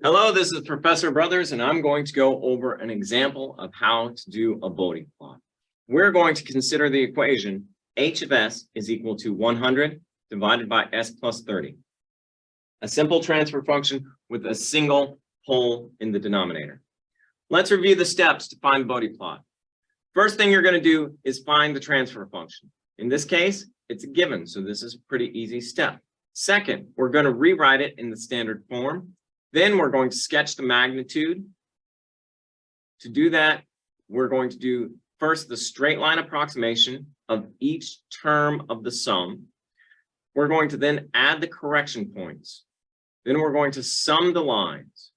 Hello, this is Professor Brothers, and I'm going to go over an example of how to do a Bode plot. We're going to consider the equation h of s is equal to 100 divided by s plus 30. A simple transfer function with a single pole in the denominator. Let's review the steps to find the Bode plot. First thing you're going to do is find the transfer function. In this case, it's a given, so this is a pretty easy step. Second, we're going to rewrite it in the standard form. Then we're going to sketch the magnitude. To do that, we're going to do first the straight line approximation of each term of the sum. We're going to then add the correction points. Then we're going to sum the lines.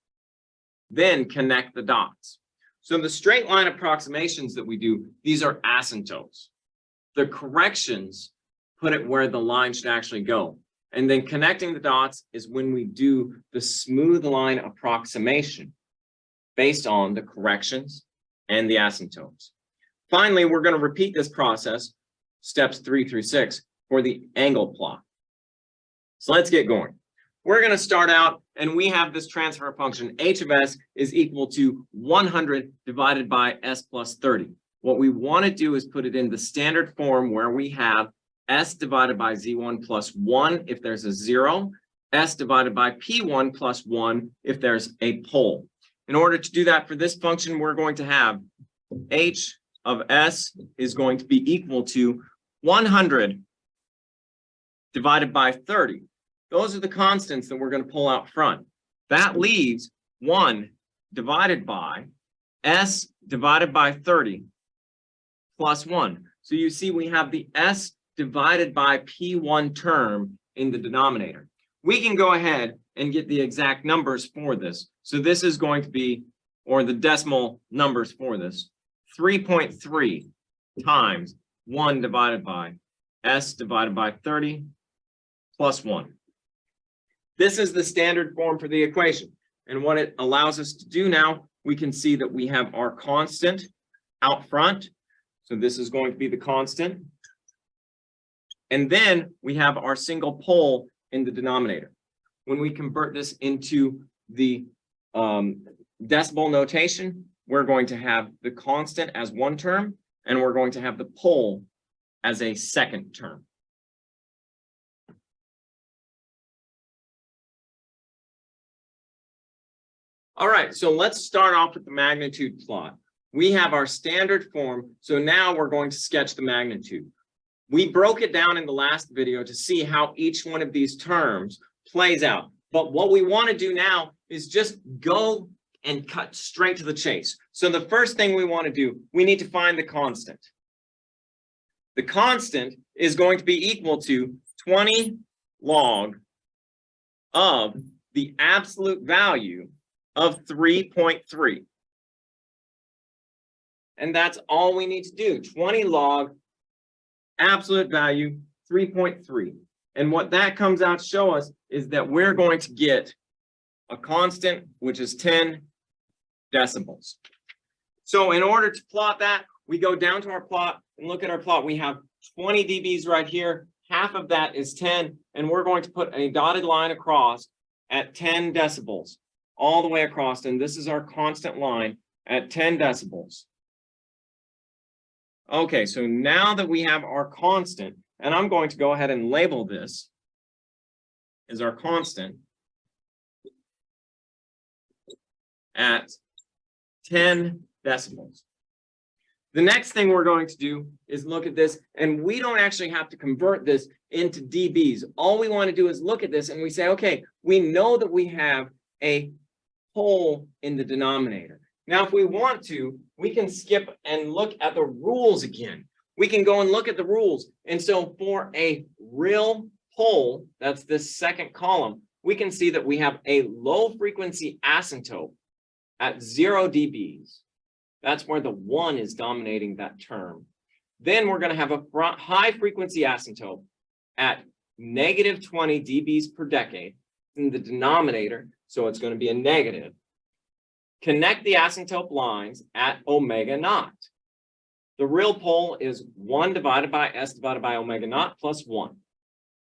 Then connect the dots. So the straight line approximations that we do, these are asymptotes. The corrections put it where the line should actually go. And then connecting the dots is when we do the smooth line approximation based on the corrections and the asymptotes. Finally, we're going to repeat this process, steps 3 through 6, for the angle plot. So let's get going. We're going to start out, and we have this transfer function, h of s is equal to 100 divided by s plus 30. What we want to do is put it in the standard form where we have s divided by z1 plus 1 if there's a 0, s divided by p1 plus 1 if there's a pole. In order to do that for this function, we're going to have h of s is going to be equal to 100 divided by 30. Those are the constants that we're going to pull out front. That leaves 1 divided by s divided by 30 plus 1. So you see we have the s divided by P1 term in the denominator. We can go ahead and get the exact numbers for this. So this is going to be, or the decimal numbers for this, 3.3 times 1 divided by s divided by 30 plus 1. This is the standard form for the equation. And what it allows us to do now, we can see that we have our constant out front. So this is going to be the constant. And then we have our single pole in the denominator. When we convert this into the decimal notation, we're going to have the constant as one term, and we're going to have the pole as a second term. All right, so let's start off with the magnitude plot. We have our standard form, so now we're going to sketch the magnitude. We broke it down in the last video to see how each one of these terms plays out. But what we want to do now is just go and cut straight to the chase. So the first thing we want to do, we need to find the constant. The constant is going to be equal to 20 log of the absolute value of 3.3. And that's all we need to do, 20 log absolute value 3.3. And what that comes out to show us is that we're going to get a constant, which is 10 decibels. So in order to plot that, we go down to our plot and look at our plot. We have 20 dBs right here. Half of that is 10. And we're going to put a dotted line across at 10 decibels all the way across. And this is our constant line at 10 decibels. Okay, so now that we have our constant, and I'm going to go ahead and label this as our constant at 10 decibels. The next thing we're going to do is look at this, and we don't actually have to convert this into dBs. All we want to do is look at this and we say, okay, we know that we have a pole in the denominator. Now, if we want to, we can skip and look at the rules again. We can go and look at the rules. And so for a real pole, that's this second column, we can see that we have a low frequency asymptote at 0 dBs. That's where the 1 is dominating that term. Then we're going to have a high frequency asymptote at negative 20 dBs per decade in the denominator. So it's going to be a negative. Connect the asymptote lines at omega naught. The real pole is 1 divided by s divided by omega naught plus 1.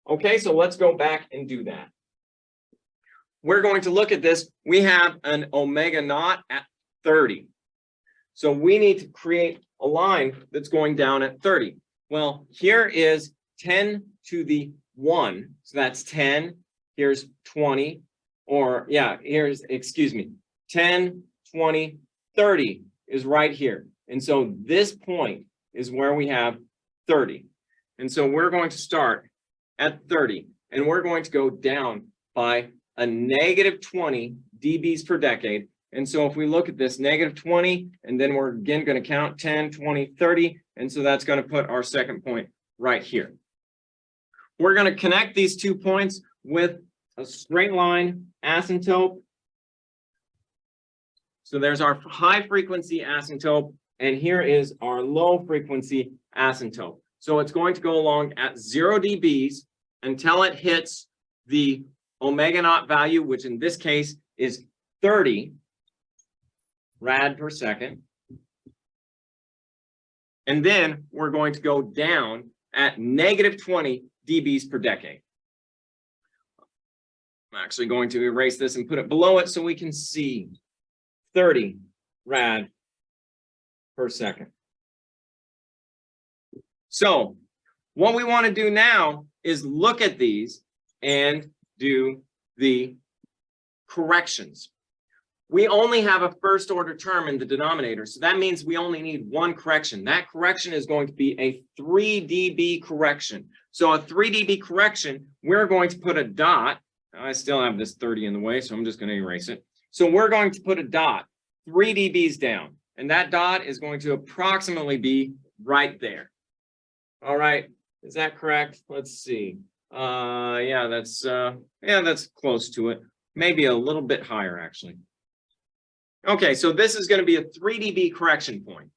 Okay, so let's go back and do that. we're going to look at this. We have an omega naught at 30. So we need to create a line that's going down at 30. Well, here is 10 to the 1. So that's 10. Here's 20. Or, yeah, here's, excuse me, 10, 20, 30 is right here. And so this point is where we have 30. And so we're going to start at 30. And we're going to go down by a negative 20 dBs per decade. And so if we look at this negative 20, and then we're again going to count 10, 20, 30. And so that's going to put our second point right here. We're going to connect these 2 points with a straight line asymptote. So there's our high frequency asymptote, and here is our low frequency asymptote. So it's going to go along at 0 dBs until it hits the omega naught value, which in this case is 30 rad per second. And then we're going to go down at negative 20 dBs per decade. I'm actually going to erase this and put it below it so we can see 30 rad per second. So what we want to do now is look at these and do the corrections. We only have a first order term in the denominator, so that means we only need one correction. That correction is going to be a 3 dB correction. So a 3 dB correction, we're going to put a dot. I still have this 30 in the way, so I'm just going to erase it. So we're going to put a dot 3 dBs down, and that dot is going to approximately be right there. All right, is that correct? Let's see. Yeah, that's close to it. Maybe a little bit higher, actually. Okay, so this is going to be a 3 dB correction point.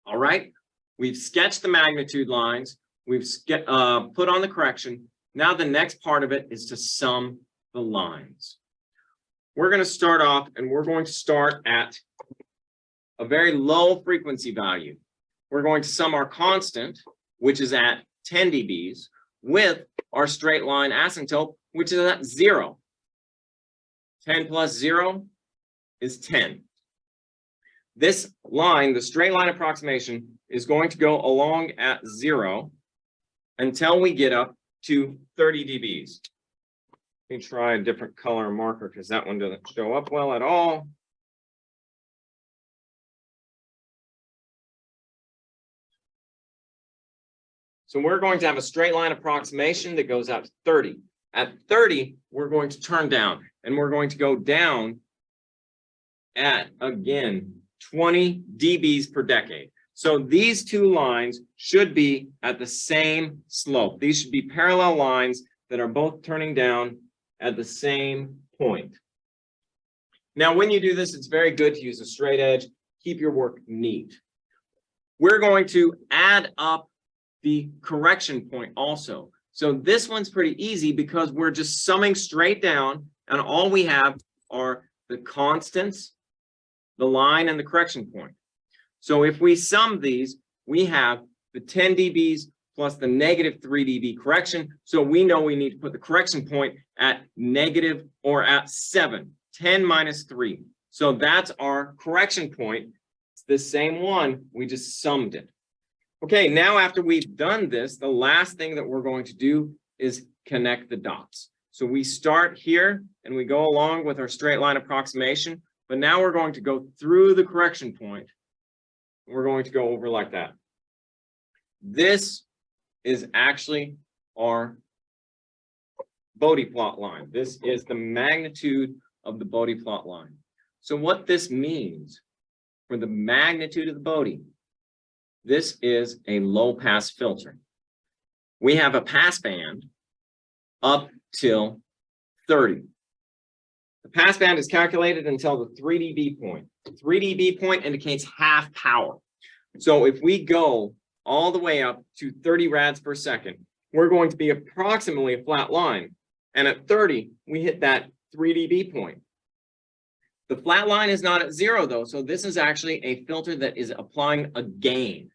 All right, we've sketched the magnitude lines. We've put on the correction. Now the next part of it is to sum the lines. We're going to start off, and we're going to start at a very low frequency value. We're going to sum our constant, which is at 10 dBs, with our straight line asymptote, which is at 0. 10 plus 0 is 10. This line, the straight line approximation, is going to go along at 0 until we get up to 30 dBs. Let me try a different color marker because that one doesn't show up well at all. So we're going to have a straight line approximation that goes out to 30. At 30, we're going to turn down, and we're going to go down at, again, 20 dBs per decade. So these two lines should be at the same slope. These should be parallel lines that are both turning down at the same point. Now, when you do this, it's very good to use a straight edge. Keep your work neat. We're going to add up the correction point also. So this one's pretty easy because we're just summing straight down, and all we have are the constants, the line, and the correction point. So if we sum these, we have the 10 dBs plus the negative 3 dB correction. So we know we need to put the correction point at negative or at 7, 10 minus 3. So that's our correction point. It's the same one, we just summed it. Okay, now after we've done this, the last thing that we're going to do is connect the dots. So we start here and we go along with our straight line approximation, but now we're going to go through the correction point. We're going to go over like that. This is actually our Bode plot line. This is the magnitude of the Bode plot line. So what this means for the magnitude of the Bode, this is a low pass filter. We have a pass band up till 30. The pass band is calculated until the 3 dB point. The 3 dB point indicates half power. So if we go all the way up to 30 rads per second, we're going to be approximately a flat line. And at 30, we hit that 3 dB point. The flat line is not at 0 though, so this is actually a filter that is applying a gain.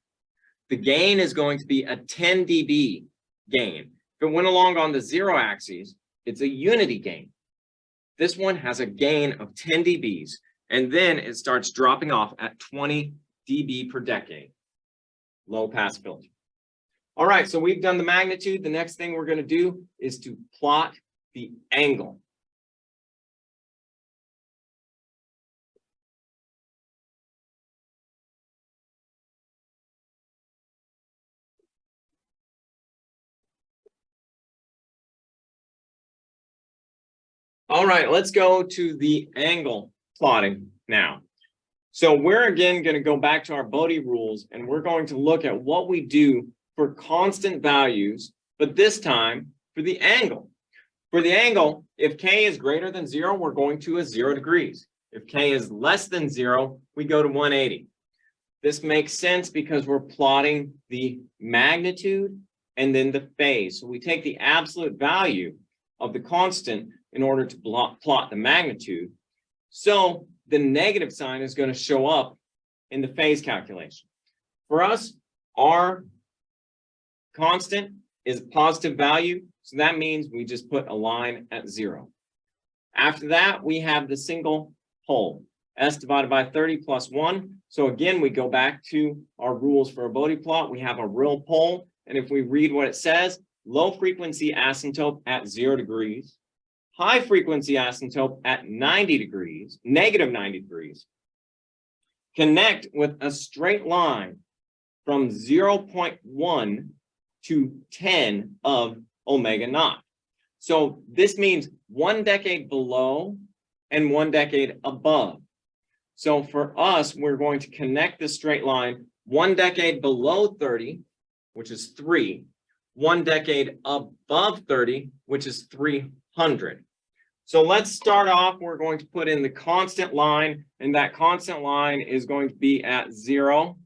The gain is going to be a 10 dB gain. If it went along on the 0 axis, it's a unity gain. This one has a gain of 10 dBs, and then it starts dropping off at 20 dB per decade. Low pass filter. All right, so we've done the magnitude. The next thing we're going to do is to plot the angle. All right, let's go to the angle plotting now. So we're again going to go back to our Bode rules, and we're going to look at what we do for constant values, but this time for the angle. For the angle, if k is greater than 0, we're going to a 0 degrees. If k is less than 0, we go to 180. This makes sense because we're plotting the magnitude and then the phase. So we take the absolute value of the constant in order to plot the magnitude. So the negative sign is going to show up in the phase calculation. For us, our constant is a positive value, so that means we just put a line at 0. After that, we have the single pole, s divided by 30 plus 1. So again, we go back to our rules for a Bode plot. We have a real pole, and if we read what it says, low frequency asymptote at 0 degrees, high frequency asymptote at 90 degrees, negative 90 degrees, connect with a straight line from 0.1 to 10 of omega naught. So this means 1 decade below and 1 decade above. So for us, we're going to connect this straight line 1 decade below 30, which is 3, 1 decade above 30, which is 300. So let's start off. We're going to put in the constant line, and that constant line is going to be at 0.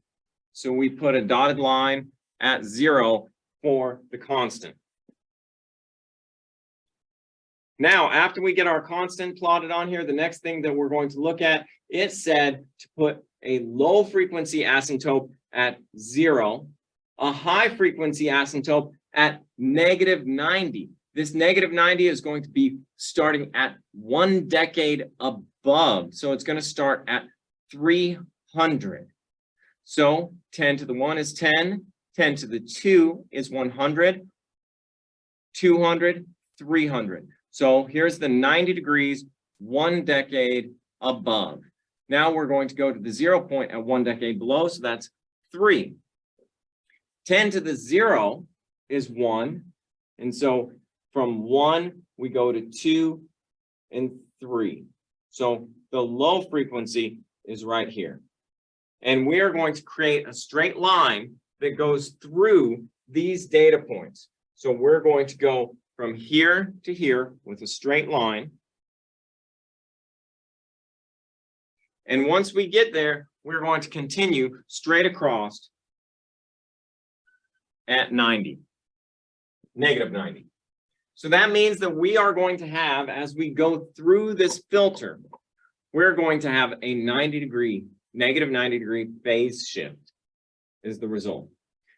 So we put a dotted line at 0 for the constant. Now, after we get our constant plotted on here, the next thing that we're going to look at, it said to put a low frequency asymptote at 0, a high frequency asymptote at negative 90. This negative 90 is going to be starting at 1 decade above. So it's going to start at 300. So 10 to the 1 is 10. 10 to the 2 is 100. 200, 300. So here's the 90 degrees, 1 decade above. Now we're going to go to the 0 point at 1 decade below. So that's 3. 10 to the 0 is 1. And so from 1, we go to 2 and 3. So the low frequency is right here. And we are going to create a straight line that goes through these data points. So we're going to go from here to here with a straight line. And once we get there, we're going to continue straight across at 90, negative 90. So that means that we are going to have, as we go through this filter, we're going to have a 90 degree, negative 90 degree phase shift is the result.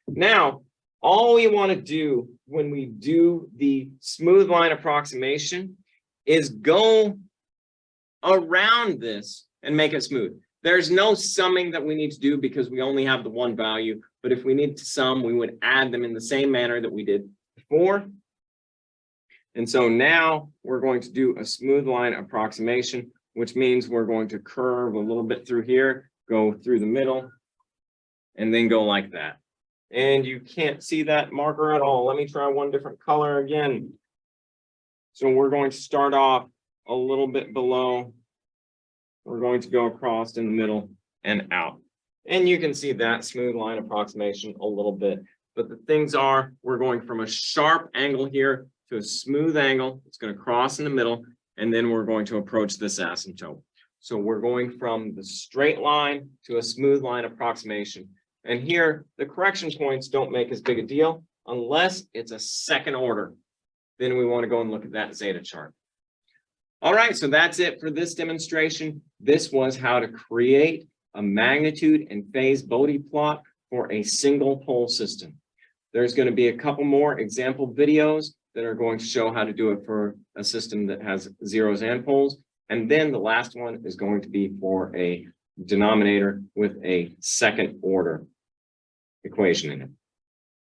Now, all we want to do when we do the smooth line approximation is go around this and make it smooth. There's no summing that we need to do because we only have the one value, but if we need to sum, we would add them in the same manner that we did before. And so now we're going to do a smooth line approximation, which means we're going to curve a little bit through here, go through the middle, and then go like that. And you can't see that marker at all. Let me try one different color again. So we're going to start off a little bit below. We're going to go across in the middle and out. And you can see that smooth line approximation a little bit. But the things are, we're going from a sharp angle here to a smooth angle. It's going to cross in the middle, and then we're going to approach this asymptote. So we're going from the straight line to a smooth line approximation. And here, the correction points don't make as big a deal unless it's a second order. Then we want to go and look at that zeta chart. All right, so that's it for this demonstration. This was how to create a magnitude and phase Bode plot for a single pole system. There's going to be a couple more example videos that are going to show how to do it for a system that has zeros and poles. And then the last one is going to be for a denominator with a second order equation in it.